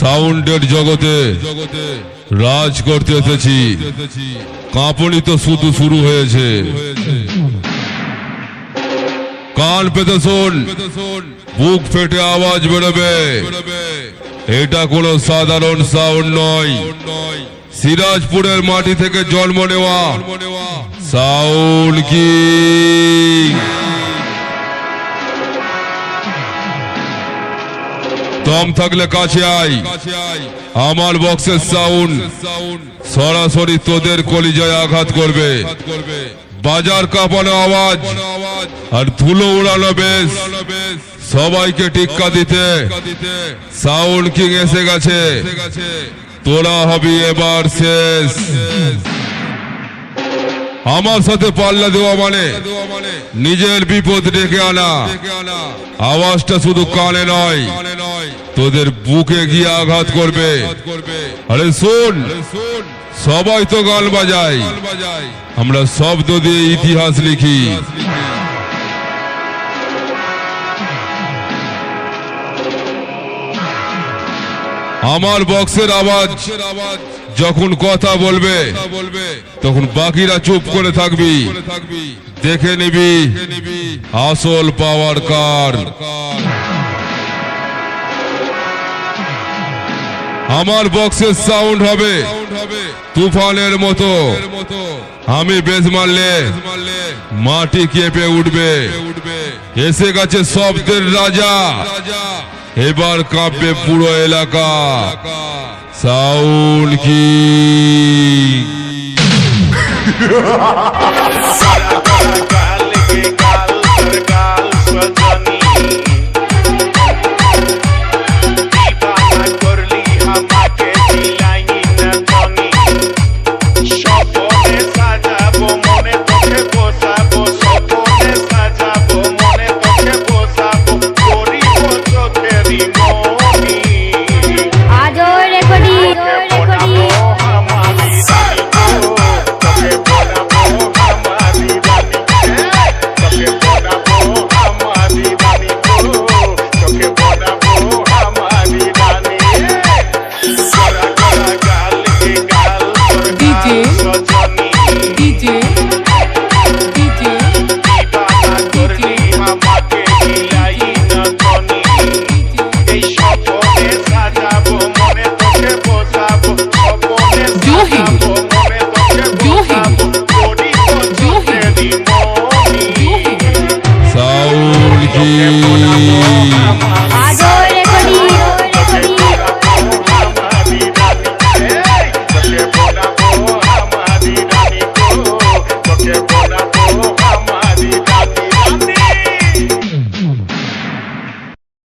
সাউন্ডের জগতে রাজ করতে এসেছি। কাঁপুনি তো শুধু শুরু হয়েছে। কান পেতে শোন, বুক ফেটে আওয়াজ বেরোবে। এটা কোনো সাধারণ সাউন্ড নয়, সিরাজপুরের মাটি থেকে জন্ম নেওয়া সাউন্ড কিং। দম থাকলে কাছে আয়, আমার বক্সের সাউন্ড সরাসরি তোদের কলিজায় আঘাত করবে। বাজার কাঁপানো আওয়াজ আর ধুলো উড়ানো বেশ, সবাইকে টিক্কা দিতে সাউন্ড কিং এসে গেছে। তোরা হবি এবার শেষ। আমার সাথে পাল্লা দেওয়া মানে নিজের বিপদ ডেকে আনা। আওয়াজটা শুধু কানে নয়, তোদের বুকে গিয়ে আঘাত করবে। আরে শোন, সবাই তো গান বাজায়, আমরা শব্দ দিয়ে ইতিহাস লিখি। আমার বক্সের আওয়াজ যখন কথা বলবে তখন বাকিরা চুপ করে থাকবি, দেখে নিবি আসল পাওয়ার কার। আমার বক্সের সাউন্ড হবে তুফানের মতো। আমি বেজ মারলে মাটি কেঁপে উঠবে। এসে গেছে শব্দের রাজা, এবার কাঁপবে পুরো এলাকা। Sound king. Toque por la boca, madre.